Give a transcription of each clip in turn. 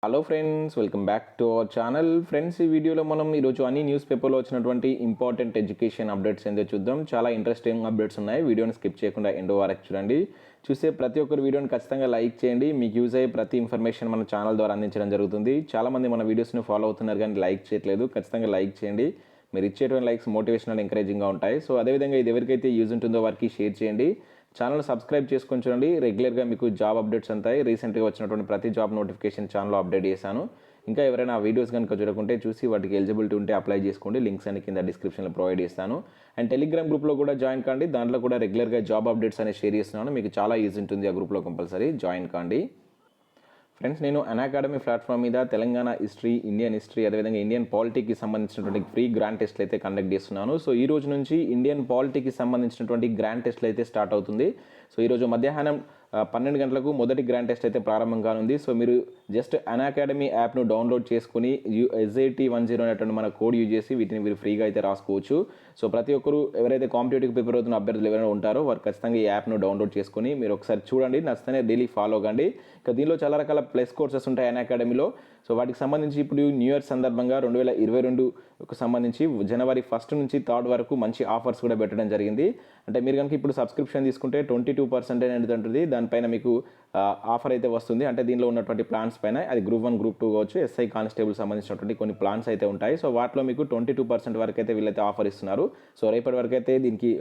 Hello friends, welcome back to our channel. Friends, ఈ వీడియోలో మనం ఈరోజు అన్ని న్యూస్ పేపర్లో వచ్చినటువంటి ఇంపార్టెంట్ ఎడ్యుకేషన్ అప్డేట్స్ ఏందో చూద్దాం. చాలా ఇంట్రెస్టింగ్ అప్డేట్స్ ఉన్నాయి. వీడియోని స్కిప్ చేయకుండా ఎండ్ వరకు చూడండి. చూసే ప్రతి ఒక్కరు వీడియోని ఖచ్చితంగా లైక్ చేయండి. మీకు యూజ్ అయ్యే ప్రతి ఇన్ఫర్మేషన్ మన ఛానల్ ద్వారా అందించడం జరుగుతుంది. చాలామంది మన వీడియోస్ని ఫాలో అవుతున్నారు కానీ లైక్ చేయట్లేదు. ఖచ్చితంగా లైక్ చేయండి. మీరు ఇచ్చేటువంటి లైక్స్ మోటివేషనల్ ఎంకరేజింగ్గా ఉంటాయి. సో అదేవిధంగా ఇది ఎవరికైతే యూజ్ ఉంటుందో వారికి షేర్ చేయండి. ఛానల్ సబ్స్క్రైబ్ చేసుకొని చూడండి. రెగ్యులర్గా మీకు జాబ్ అప్డేట్స్ ఉంటాయి. రీసెంట్గా వచ్చినటువంటి ప్రతి జాబ్ నోటిఫికేషన్ ఛానల్లో అప్డేట్ చేశాను. ఇంకా ఎవరైనా ఆ వీడియోస్ కనుక చూడకుంటే చూసి వాటికి ఎలిజిబిలిటీ ఉంటే అప్లై చేసుకోండి. లింక్స్ అన్ని కింద డిస్క్రిప్షన్లో ప్రొవైడ్ చేస్తాను. అండ్ టెలిగ్రామ్ గ్రూప్లో కూడా జాయిన్ కాండి. దాంట్లో కూడా రెగ్యులర్గా జాబ్ అప్డేట్స్ అనేది షేర్ చేస్తున్నాను. మీకు చాలా యూజ్ ఉంటుంది. ఆ గ్రూప్లో కంపల్సరీ జాయిన్ కాండి. ఫ్రెండ్స్, నేను అకాడమీ ప్లాట్ఫామ్ మీద తెలంగాణ హిస్టరీ, ఇండియన్ హిస్టరీ, అదేవిధంగా ఇండియన్ పాలిటీకి సంబంధించినటువంటి ఫ్రీ గ్రాండ్ టెస్ట్లు అయితే కండక్ట్ చేస్తున్నాను. సో ఈ రోజు నుంచి ఇండియన్ పాలిటీకి సంబంధించినటువంటి గ్రాండ్ టెస్ట్లు అయితే స్టార్ట్ అవుతుంది. సో ఈరోజు మధ్యాహ్నం 12 గంటలకు మొదటి గ్రాండ్ టెస్ట్ అయితే ప్రారంభం కానుంది. సో మీరు జస్ట్ అకాడమీ యాప్ను డౌన్లోడ్ చేసుకుని SAT10 అనేటువంటి మన కోడ్ యూజ్ చేసి వీటిని మీరు ఫ్రీగా అయితే రాసుకోవచ్చు. సో ప్రతి ఒక్కరు ఎవరైతే కాంపిటేటివ్ ప్రిపేర్ అవుతున్న అభ్యర్థులు ఎవరైనా ఉంటారో వారు ఖచ్చితంగా ఈ యాప్ను డౌన్లోడ్ చేసుకుని మీరు ఒకసారి చూడండి. నచ్చితేనే డైలీ ఫాలో కండి. ఇక దీనిలో చాలా రకాల ప్లస్ కోర్సెస్ ఉంటాయి అకాడమీలో. సో వాటికి సంబంధించి ఇప్పుడు న్యూ ఇయర్ సందర్భంగా 2022కు సంబంధించి జనవరి 1 నుంచి 3 వరకు మంచి ఆఫర్స్ కూడా పెట్టడం జరిగింది. అంటే మీరు కనుక ఇప్పుడు సబ్స్క్రిప్షన్ తీసుకుంటే 22% అనేది ఉంటుంది. దానిపైన మీకు ఆఫర్ అయితే వస్తుంది. అంటే దీనిలో ఉన్నటువంటి ప్లాన్స్ పైన అది గ్రూప్ 1, గ్రూప్ 2 కావచ్చు, SI కానిస్టేబుల్ సంబంధించినటువంటి కొన్ని ప్లాన్స్ అయితే ఉంటాయి. సో వాటిలో మీకు 22% వరకు అయితే వీళ్ళైతే ఆఫర్ ఇస్తున్నారు. సో రేపటి వరకు అయితే దీనికి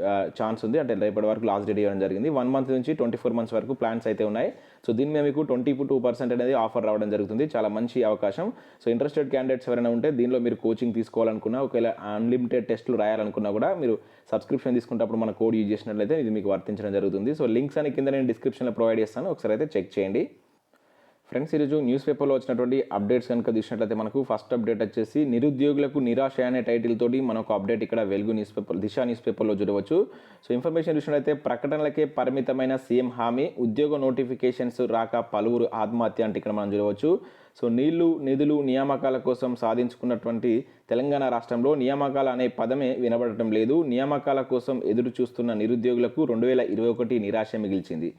ఛాన్స్ ఉంది. అంటే రేపటి వరకు లాస్ట్ డేట్ ఇవ్వడం జరిగింది. 1 మంత్ నుంచి 24 మంత్స్ వరకు ప్లాన్స్ అయితే ఉన్నాయి. సో దీని మీద మీకు 22% అనేది ఆఫర్ రావడం జరుగుతుంది. చాలా మంచి అవకాశం. సో ఇంట్రెస్టెడ్ క్యాండిడేట్స్ ఎవరైనా ఉంటే దీనిలో మీరు కోచింగ్ తీసుకోవాలనుకున్నా, ఒకవేళ అన్లిమిటెడ్ టెస్టులు రాయాలనుకున్నా కూడా మీరు సబ్స్క్రిప్షన్ తీసుకున్నప్పుడు మన కోడ్ యూజ్ చేసినట్లయితే ఇది మీకు వర్తించడం జరుగుతుంది. సో లింక్స్ అని కింద నేను డిస్క్రిప్షన్లో ప్రొవైడ్ చేస్తాను. ఒకసారి అయితే చెక్ చేయండి. ఫ్రెండ్స్, ఈరోజు న్యూస్ పేపర్లో వచ్చినటువంటి అప్డేట్స్ కనుక చూసినట్లయితే మనకు ఫస్ట్ అప్డేట్ వచ్చేసి నిరుద్యోగులకు నిరాశ అనే టైటిల్ తోటి మనకు అప్డేట్ ఇక్కడ వెలుగు న్యూస్ పేపర్, దిశ న్యూస్ పేపర్లో చూడవచ్చు. సో ఇన్ఫర్మేషన్ చూసినట్లయితే ప్రకటనలకే పరిమితమైన సీఎం హామీ, ఉద్యోగ నోటిఫికేషన్స్ రాక పలువురు ఆత్మహత్య అంటే ఇక్కడ మనం చూడవచ్చు. సో నీళ్లు, నిధులు, నియామకాల కోసం సాధించుకున్నటువంటి తెలంగాణ రాష్ట్రంలో నియామకాలు అనే పదమే వినబడటం లేదు. నియామకాల కోసం ఎదురు చూస్తున్న నిరుద్యోగులకు 2021 నిరాశ మిగిల్చింది.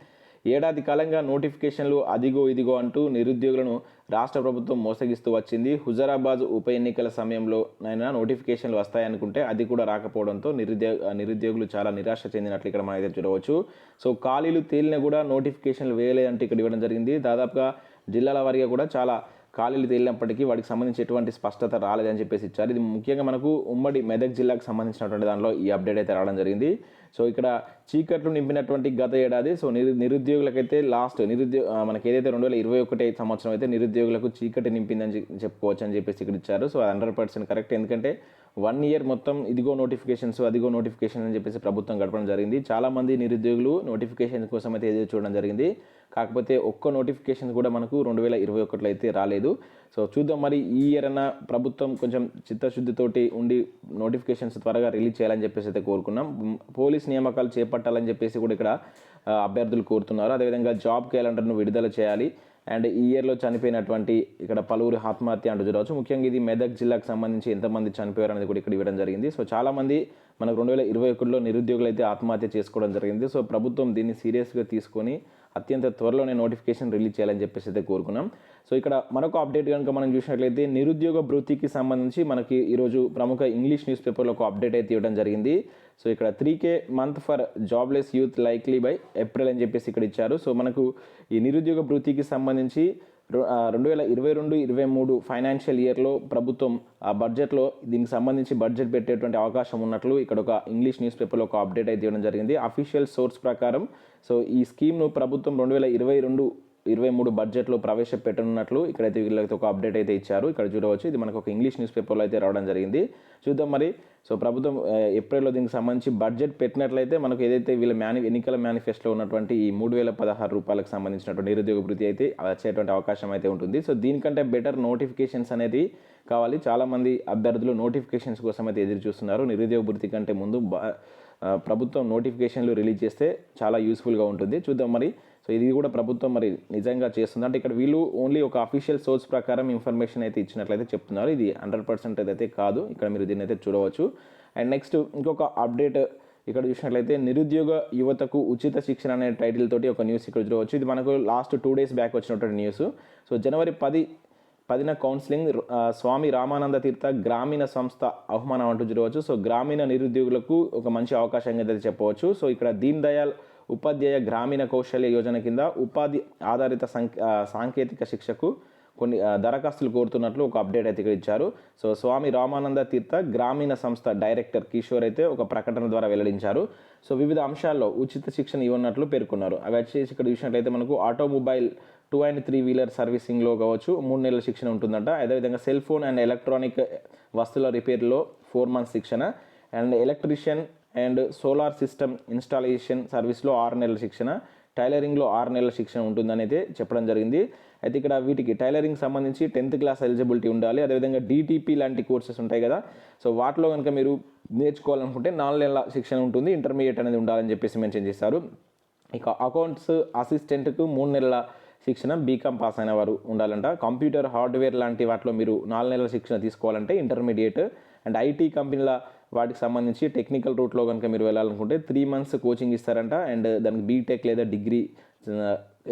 ఏడాది కాలంగా నోటిఫికేషన్లు అదిగో ఇదిగో అంటూ నిరుద్యోగులను రాష్ట్ర ప్రభుత్వం మోసగిస్తూ వచ్చింది. హుజరాబాద్ ఉప ఎన్నికల సమయంలో నైనా నోటిఫికేషన్లు వస్తాయనుకుంటే అది కూడా రాకపోవడంతో నిరుద్యోగులు చాలా నిరాశ చెందినట్లు ఇక్కడ మనం అయితే చూడవచ్చు. సో ఖాళీలు తేలిన కూడా నోటిఫికేషన్లు వేయలేదంటే ఇక్కడ ఇవ్వడం జరిగింది. దాదాపుగా జిల్లాల వారీగా కూడా చాలా ఖాళీలు తేలినప్పటికీ వాటికి సంబంధించి ఎటువంటి స్పష్టత రాలేదని చెప్పేసి ఇచ్చారు. ఇది ముఖ్యంగా మనకు ఉమ్మడి మెదక్ జిల్లాకు సంబంధించినటువంటి దానిలో ఈ అప్డేట్ అయితే రావడం జరిగింది. సో ఇక్కడ చీకట్లు నింపినటువంటి గత ఏడాది సో నిరుద్యోగులకైతే మనకి ఏదైతే 2021 సంవత్సరం అయితే నిరుద్యోగులకు చీకటి నింపిందని చెప్పుకోవచ్చు అని చెప్పేసి ఇక్కడ ఇచ్చారు. So 100% correct. ఎందుకంటే 1 ఇయర్ మొత్తం ఇదిగో నోటిఫికేషన్స్, అదిగో నోటిఫికేషన్ అని చెప్పేసి ప్రభుత్వం గడపడం జరిగింది. చాలామంది నిరుద్యోగులు నోటిఫికేషన్ కోసం అయితే ఎదురు చూడడం జరిగింది. కాకపోతే ఒక్క నోటిఫికేషన్ కూడా మనకు 2021లో అయితే రాలేదు. సో చూద్దాం మరి ఈ ఇయర్ అన్న ప్రభుత్వం కొంచెం చిత్తశుద్ధితోటి ఉండి నోటిఫికేషన్స్ త్వరగా రిలీజ్ చేయాలని చెప్పేసి అయితే కోరుకున్నాం. పోలీస్ నియామకాలు చేపట్టాలని చెప్పేసి కూడా ఇక్కడ అభ్యర్థులు కోరుతున్నారు. అదేవిధంగా జాబ్ క్యాలెండర్ను విడుదల చేయాలి. అండ్ ఈ ఇయర్లో చనిపోయినటువంటి ఇక్కడ పలువురు ఆత్మహత్య అంటూ చూడవచ్చు. ముఖ్యంగా ఇది మెదక్ జిల్లాకు సంబంధించి ఎంతమంది చనిపోయారు అనేది కూడా ఇక్కడ ఇవ్వడం జరిగింది. సో చాలామంది మనకు 2021లో నిరుద్యోగులు అయితే ఆత్మహత్య చేసుకోవడం జరిగింది. సో ప్రభుత్వం దీన్ని సీరియస్గా తీసుకొని అత్యంత త్వరలోనే నోటిఫికేషన్ రిలీజ్ చేయాలని చెప్పేసి అయితే కోరుకున్నాం. సో ఇక్కడ మరొక అప్డేట్ కనుక మనం చూసినట్లయితే నిరుద్యోగ భృతికి సంబంధించి మనకి ఈరోజు ప్రముఖ ఇంగ్లీష్ న్యూస్ పేపర్లో ఒక అప్డేట్ అయితే ఇవ్వడం జరిగింది. సో ఇక్కడ 3K month for jobless youth likely by April అని చెప్పేసి ఇక్కడ ఇచ్చారు. సో మనకు ఈ నిరుద్యోగ భృతికి సంబంధించి 2022-23 ఫైనాన్షియల్ ఇయర్లో ప్రభుత్వం ఆ బడ్జెట్లో దీనికి సంబంధించి బడ్జెట్ పెట్టేటువంటి అవకాశం ఉన్నట్లు ఇక్కడ ఒక ఇంగ్లీష్ న్యూస్ పేపర్లో ఒక అప్డేట్ అయితే ఇవ్వడం జరిగింది. అఫీషియల్ సోర్స్ ప్రకారం సో ఈ స్కీమ్ను ప్రభుత్వం 2022-23 బడ్జెట్లో ప్రవేశపెట్టనున్నట్లు ఇక్కడైతే వీళ్ళకి ఒక అప్డేట్ అయితే ఇచ్చారు. ఇక్కడ చూడవచ్చు. ఇది మనకు ఒక ఇంగ్లీష్ న్యూస్ పేపర్లో అయితే రావడం జరిగింది. చూద్దాం మరి. సో ప్రభుత్వం ఏప్రిల్లో దీనికి సంబంధించి బడ్జెట్ పెట్టినట్లయితే మనకు ఏదైతే వీళ్ళ ఎన్నికల మేనిఫెస్టోలో ఉన్నటువంటి ఈ 3016 రూపాయలకు సంబంధించినటువంటి నిరుద్యోగ భృతి అయితే వచ్చేటువంటి అవకాశం అయితే ఉంటుంది. సో దీనికంటే బెటర్ నోటిఫికేషన్స్ అనేది కావాలి. చాలామంది అభ్యర్థులు నోటిఫికేషన్స్ కోసం అయితే ఎదురు చూస్తున్నారు. నిరుద్యోగ భృతి కంటే ముందు ప్రభుత్వం నోటిఫికేషన్లు రిలీజ్ చేస్తే చాలా యూస్ఫుల్గా ఉంటుంది. చూద్దాం మరి. సో ఇది కూడా ప్రభుత్వం మరి నిజంగా చేస్తుంది అంటే ఇక్కడ వీళ్ళు ఓన్లీ ఒక అఫీషియల్ సోర్స్ ప్రకారం ఇన్ఫర్మేషన్ అయితే ఇచ్చినట్లయితే చెప్తున్నారు. ఇది 100% అయితే కాదు. ఇక్కడ మీరు దీన్ని అయితే చూడవచ్చు. అండ్ నెక్స్ట్ ఇంకొక అప్డేట్ ఇక్కడ చూసినట్లయితే నిరుద్యోగ యువతకు ఉచిత శిక్షణ అనే టైటిల్ తోటి ఒక న్యూస్ ఇక్కడ చూడవచ్చు. ఇది మనకు లాస్ట్ 2 days బ్యాక్ వచ్చినటువంటి న్యూస్. సో జనవరి 10 10న కౌన్సిలింగ్ స్వామి రామానంద తీర్థ గ్రామీణ సంస్థ ఆహ్వానం అంటూ చూడవచ్చు. సో గ్రామీణ నిరుద్యోగులకు ఒక మంచి అవకాశంగా అయితే చెప్పవచ్చు. సో ఇక్కడ దీన్ దయాళ్ ఉపాధ్యాయ గ్రామీణ కౌశల్య యోజన కింద ఉపాధి ఆధారిత సాంకేతిక శిక్షకు కొన్ని దరఖాస్తులు కోరుతున్నట్లు ఒక అప్డేట్ అయితే ఇక్కడ ఇచ్చారు. సో స్వామి రామానంద తీర్థ గ్రామీణ సంస్థ డైరెక్టర్ కిషోర్ అయితే ఒక ప్రకటన ద్వారా వెల్లడించారు. సో వివిధ అంశాల్లో ఉచిత శిక్షణ ఇవ్వనట్లు పేర్కొన్నారు. అవి వచ్చేసి ఇక్కడ చూసినట్లయితే మనకు ఆటోమొబైల్ 2 and 3 వీలర్ సర్వీసింగ్లో కావచ్చు 3 నెలల శిక్షణ ఉంటుందంట. అదేవిధంగా సెల్ ఫోన్ అండ్ ఎలక్ట్రానిక్ వస్తువుల రిపేర్లో 4 months శిక్షణ, and electrician and solar system installation సర్వీస్లో 6 నెలల శిక్షణ, టైలరింగ్లో 6 నెలల శిక్షణ ఉంటుందని అయితే చెప్పడం జరిగింది. అయితే ఇక్కడ వీటికి టైలరింగ్ సంబంధించి 10th క్లాస్ ఎలిజిబిలిటీ ఉండాలి. అదేవిధంగా డిటిపి లాంటి కోర్సెస్ ఉంటాయి కదా, సో వాటిలో కనుక మీరు నేర్చుకోవాలనుకుంటే 4 నెలల శిక్షణ ఉంటుంది, ఇంటర్మీడియట్ అనేది ఉండాలని చెప్పేసి మెన్షన్ చేశారు. ఇక అకౌంట్స్ అసిస్టెంట్కు 3 నెలల శిక్షణ, బీకామ్ పాస్ అయిన వారు ఉండాలంట. కంప్యూటర్ హార్డ్వేర్ లాంటి వాటిలో మీరు 4 నెలల శిక్షణ తీసుకోవాలంటే ఇంటర్మీడియట్. అండ్ ఐటీ కంపెనీల వాటికి సంబంధించి టెక్నికల్ రూట్లో కనుక మీరు వెళ్ళాలనుకుంటే 3 months కోచింగ్ ఇస్తారంట. అండ్ దానికి బీటెక్ లేదా డిగ్రీ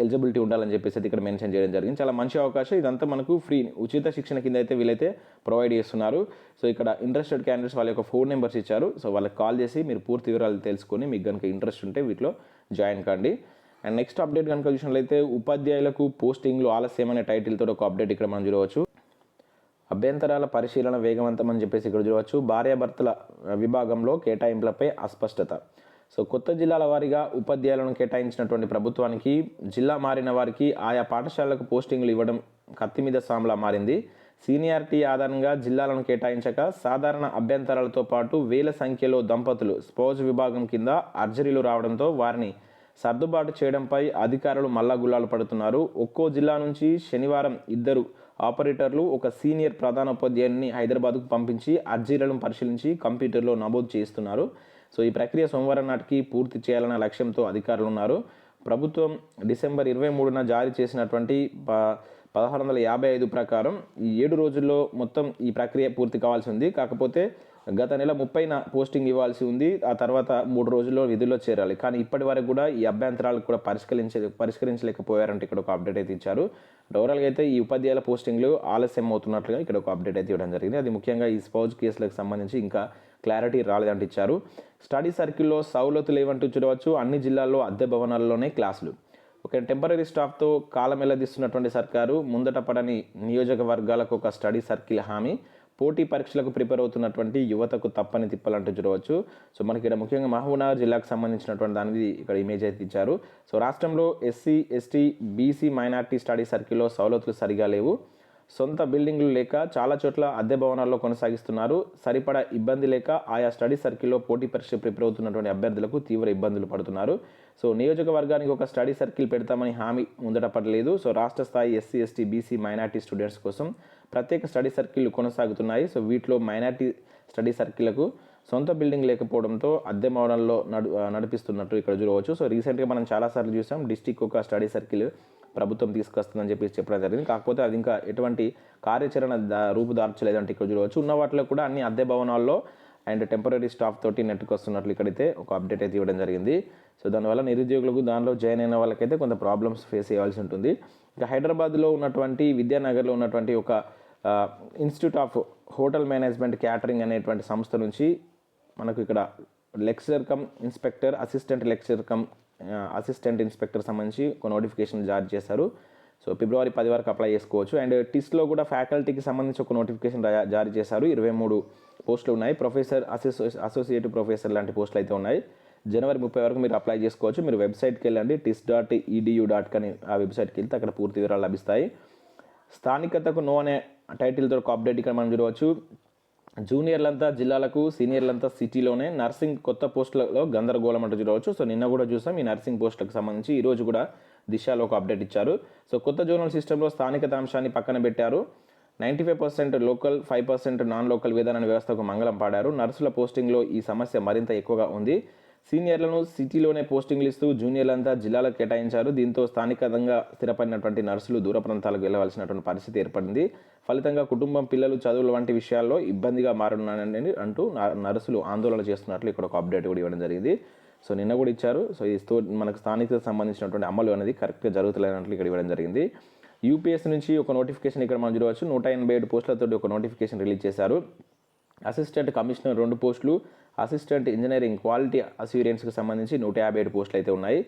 ఎలిజిబిలిటీ ఉండాలని చెప్పేసి అయితే ఇక్కడ మెన్షన్ చేయడం జరిగింది. చాలా మంచి అవకాశం. ఇదంతా మనకు ఫ్రీ ఉచిత శిక్షణ కింద అయితే వీళ్ళైతే ప్రొవైడ్ చేస్తున్నారు. సో ఇక్కడ ఇంట్రెస్టెడ్ క్యాండిడేట్స్ వాళ్ళ యొక్క ఫోన్ నెంబర్స్ ఇచ్చారు. సో వాళ్ళకి కాల్ చేసి మీరు పూర్తి వివరాలు తెలుసుకొని మీకు కనుక ఇంట్రెస్ట్ ఉంటే వీటిలో జాయిన్ కండి. అండ్ నెక్స్ట్ అప్డేట్ కనుక చూసినట్లయితే ఉపాధ్యాయులకు పోస్టింగ్లు ఆలస్యం అనే టైటిల్తో ఒక అప్డేట్ ఇక్కడ మనం చూడవచ్చు. అభ్యంతరాల పరిశీలన వేగవంతం అని చెప్పేసి ఇక్కడ చూడవచ్చు. భార్యాభర్తల విభాగంలో కేటాయింపులపై అస్పష్టత. సో కొత్త జిల్లాల వారీగా ఉపాధ్యాయులను కేటాయించినటువంటి ప్రభుత్వానికి జిల్లా మారిన వారికి ఆయా పాఠశాలలకు పోస్టింగ్లు ఇవ్వడం కత్తి మీద సాంలా మారింది. సీనియారిటీ ఆధారంగా జిల్లాలను కేటాయించక సాధారణ అభ్యంతరాలతో పాటు వేల సంఖ్యలో దంపతులు స్పౌజ్ విభాగం కింద అర్జరీలు రావడంతో వారిని సర్దుబాటు చేయడంపై అధికారులు మల్లగుల్లాలు పడుతున్నారు. ఒక్కో జిల్లా నుంచి శనివారం 2 ఆపరేటర్లు ఒక సీనియర్ ప్రధానోపాధ్యాయుని హైదరాబాద్కు పంపించి అర్జీలను పరిశీలించి కంప్యూటర్లో నమోదు చేస్తున్నారు. సో ఈ ప్రక్రియ సోమవారం నాటికి పూర్తి చేయాలన్న లక్ష్యంతో అధికారులు ఉన్నారు. ప్రభుత్వం డిసెంబర్ 23న జారీ చేసినటువంటి 1655 ప్రకారం ఈ 7 రోజుల్లో మొత్తం ఈ ప్రక్రియ పూర్తి కావాల్సి ఉంది. కాకపోతే గత నెల 30న పోస్టింగ్ ఇవ్వాల్సి ఉంది. ఆ తర్వాత 3 రోజుల్లో విధుల్లో చేరాలి. కానీ ఇప్పటి వరకు కూడా ఈ అభ్యంతరాలు కూడా పరిష్కరించలేకపోయారంటే ఇక్కడ ఒక అప్డేట్ అయితే ఇచ్చారు. ఓవరాల్గా అయితే ఈ ఉపాధ్యాయుల పోస్టింగ్లు ఆలస్యం అవుతున్నట్లుగా ఇక్కడ ఒక అప్డేట్ అయితే ఇవ్వడం జరిగింది. అది ముఖ్యంగా ఈ స్పౌజ్ కేసులకు సంబంధించి ఇంకా క్లారిటీ రాలేదంటే ఇచ్చారు. స్టడీ సర్కిల్లో సౌలతులు ఏమంటూ చూడవచ్చు. అన్ని జిల్లాల్లో అద్దె భవనాల్లోనే క్లాసులు. ఒక టెంపరీ స్టాఫ్తో కాలం వెల్లదీస్తున్నటువంటి సర్కారు ముందట పడని నియోజకవర్గాలకు ఒక స్టడీ సర్కిల్ హామీ. పోటీ పరీక్షలకు ప్రిపేర్ అవుతున్నటువంటి యువతకు తప్పని తిప్పలంటూ చూడవచ్చు. సో మనకి ఇక్కడ ముఖ్యంగా మహబూబ్నగర్ జిల్లాకు సంబంధించినటువంటి దానిది ఇక్కడ ఇమేజ్ అయితే ఇచ్చారు. సో రాష్ట్రంలో SC, ST, BC, minority study సర్కిల్లో సౌలతులు సరిగా లేవు. సొంత బిల్డింగ్లు లేక చాలా చోట్ల అద్దె భవనాల్లో కొనసాగిస్తున్నారు. సరిపడా ఇబ్బంది లేక ఆయా స్టడీ సర్కిల్లో పోటీ పరీక్ష ప్రిపేర్ అవుతున్నటువంటి అభ్యర్థులకు తీవ్ర ఇబ్బందులు పడుతున్నారు. సో నియోజకవర్గానికి ఒక స్టడీ సర్కిల్ పెడతామని హామీ ముందట పడలేదు. సో రాష్ట్ర స్థాయి SC, ST, BC, minority students కోసం ప్రత్యేక స్టడీ సర్కిళ్ళు కొనసాగుతున్నాయి. సో వీటిలో మైనార్టీ స్టడీ సర్కిళ్లకు సొంత బిల్డింగ్ లేకపోవడంతో అద్దె భవనాల్లో నడిపిస్తున్నట్టు ఇక్కడ చూడవచ్చు. సో రీసెంట్గా మనం చాలాసార్లు చూసాం డిస్టిక్ ఒక స్టడీ సర్కిల్ ప్రభుత్వం తీసుకొస్తుందని చెప్పేసి చెప్పడం జరిగింది. కాకపోతే అది ఇంకా ఎటువంటి కార్యాచరణ రూపుదార్చలేదంటే ఇక్కడ చూడవచ్చు. ఉన్న వాటిలో కూడా అన్ని అద్దె భవనాల్లో అండ్ టెంపరీ స్టాఫ్ తోటి నెట్టుకొస్తున్నట్లు ఇక్కడైతే ఒక అప్డేట్ అయితే ఇవ్వడం జరిగింది. సో దానివల్ల నిరుద్యోగులకు దానిలో జాయిన్ అయిన వాళ్ళకైతే కొంత ప్రాబ్లమ్స్ ఫేస్ చేయాల్సి ఉంటుంది. ఇక హైదరాబాద్లో ఉన్నటువంటి విద్యానగర్లో ఉన్నటువంటి ఒక institute of hotel management catering అనేటువంటి సంస్థ నుంచి మనకు ఇక్కడ lecturer come inspector, assistant lecturer come assistant inspector సంబంధించి ఒక నోటిఫికేషన్ జారీ చేశారు. సో ఫిబ్రవరి 10 వరకు అప్లై చేసుకోవచ్చు. అండ్ టిస్ట్లో కూడా ఫ్యాకల్టీకి సంబంధించి ఒక నోటిఫికేషన్ జారీ చేశారు. 23 పోస్టులు ఉన్నాయి. ప్రొఫెసర్, అసోసియేట్ ప్రొఫెసర్ లాంటి పోస్టులు అయితే ఉన్నాయి. జనవరి 30 వరకు మీరు అప్లై చేసుకోవచ్చు. మీరు వెబ్సైట్కి వెళ్ళండి, tis.edu.com ఆ వెబ్సైట్కి వెళ్తే అక్కడ పూర్తి వివరాలు లభిస్తాయి. స్థానికతకు నో అనే టైటిల్తో ఒక అప్డేట్ ఇక్కడ మనం చూడవచ్చు. జూనియర్లంతా జిల్లాలకు, సీనియర్లంతా సిటీలోనే. నర్సింగ్ కొత్త పోస్టులలో గందరగోళం అంటూ చూడవచ్చు. సో నిన్న కూడా చూసాం ఈ నర్సింగ్ పోస్టులకు సంబంధించి. ఈరోజు కూడా దిశలో ఒక అప్డేట్ ఇచ్చారు. సో కొత్త జోనల్ సిస్టంలో స్థానికత అంశాన్ని పక్కన పెట్టారు. 95% లోకల్, 5% నాన్ లోకల్ విధాన వ్యవస్థకు మంగళం పాడారు. నర్సుల పోస్టింగ్లో ఈ సమస్య మరింత ఎక్కువగా ఉంది. సీనియర్లను సిటీలోనే పోస్టింగ్లు ఇస్తూ జూనియర్లంతా జిల్లాలకు కేటాయించారు. దీంతో స్థానికంగా స్థిరపడినటువంటి నర్సులు దూర ప్రాంతాలకు వెళ్ళవలసినటువంటి పరిస్థితి ఏర్పడింది. ఫలితంగా కుటుంబం, పిల్లలు, చదువులు వంటి విషయాల్లో ఇబ్బందిగా మారున్నానని అంటూ నర్సులు ఆందోళన చేస్తున్నట్లు ఇక్కడ ఒక అప్డేట్ కూడా ఇవ్వడం జరిగింది. సో నిన్న కూడా ఇచ్చారు. సో ఈ మనకు స్థానికతకు సంబంధించినటువంటి అమలు అనేది కరెక్ట్గా జరుగుతలేనట్లు ఇక్కడ ఇవ్వడం జరిగింది. యూపీఎస్సీ నుంచి ఒక నోటిఫికేషన్ ఇక్కడ మనం చూడవచ్చు. 187 పోస్టులతో ఒక నోటిఫికేషన్ రిలీజ్ చేశారు. అసిస్టెంట్ కమిషనర్ 2 పోస్టులు, అసిస్టెంట్ ఇంజనీరింగ్ క్వాలిటీ అస్యూరెన్స్కి సంబంధించి 157 పోస్టులు అయితే ఉన్నాయి.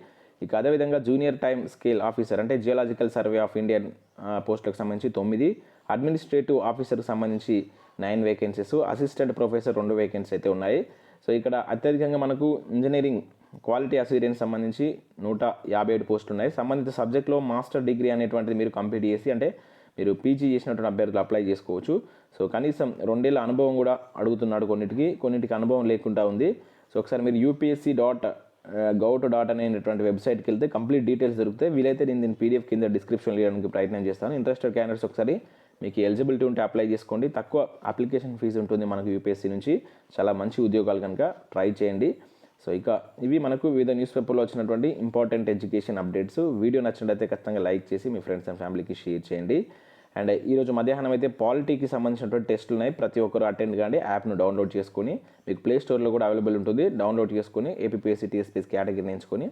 ఇక అదేవిధంగా జూనియర్ టైమ్ స్కేల్ ఆఫీసర్ అంటే జియోలాజికల్ సర్వే ఆఫ్ ఇండియన్ పోస్టులకు సంబంధించి 9, అడ్మినిస్ట్రేటివ్ ఆఫీసర్కి సంబంధించి 9 వేకెన్సీస్, అసిస్టెంట్ ప్రొఫెసర్ 2 వేకెన్సీ అయితే ఉన్నాయి. సో ఇక్కడ అత్యధికంగా మనకు ఇంజనీరింగ్ క్వాలిటీ అస్యూరెన్స్ సంబంధించి 157 పోస్టులు ఉన్నాయి. సంబంధిత సబ్జెక్ట్లో మాస్టర్ డిగ్రీ అనేటువంటిది మీరు కంప్లీట్ చేసి అంటే మీరు పీజీ చేసినటువంటి అభ్యర్థులు అప్లై చేసుకోవచ్చు. సో కనీసం 2 ఏళ్ల అనుభవం కూడా అడుగుతున్నాడు. కొన్నిటికి అనుభవం లేకుండా ఉంది. సో ఒకసారి మీరు upsc.gov.in అనేటువంటి వెబ్సైట్కి వెళ్తే కంప్లీట్ డీటెయిల్స్ దొరుకుతాయి. వీలైతే నేను దీని పీడిఎఫ్ కింద డిస్క్రిప్షన్లో ఇవ్వడానికి ప్రయత్నం చేస్తాను. ఇంట్రెస్టెడ్ క్యాండిడేట్స్ ఒకసారి మీకు ఎలిజిబిలిటీ ఉంటే అప్లై చేసుకోండి. తక్కువ అప్లికేషన్ ఫీజు ఉంటుంది మనకు యూపీఎస్సీ నుంచి. చాలా మంచి ఉద్యోగాలు కనుక ట్రై చేయండి. సో ఇక ఇవి మనకు వివిధ న్యూస్ పేపర్లో వచ్చినటువంటి ఇంపార్టెంట్ ఎడ్యుకేషన్ అప్డేట్స్. వీడియో నచ్చినట్లయితే ఖచ్చితంగా లైక్ చేసి మీ ఫ్రెండ్స్ అండ్ ఫ్యామిలీకి షేర్ చేయండి. అండ్ ఈరోజు మధ్యాహ్నం అయితే పాలిటీకి సంబంధించినటువంటి టెస్టులు ఉన్నాయి. ప్రతి ఒక్కరు అటెండ్ కాండి. యాప్ను డౌన్లోడ్ చేసుకొని మీకు ప్లే స్టోర్లో కూడా అవైలబుల్ ఉంటుంది. డౌన్లోడ్ చేసుకొని ఏపీఎస్సీ టీఎస్పీఎస్ కేటగిరీని ఎంచుకొని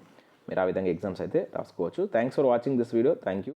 మీరు ఆ విధంగా ఎగ్జామ్స్ అయితే రాసుకోవచ్చు. Thanks for watching this video. Thank you.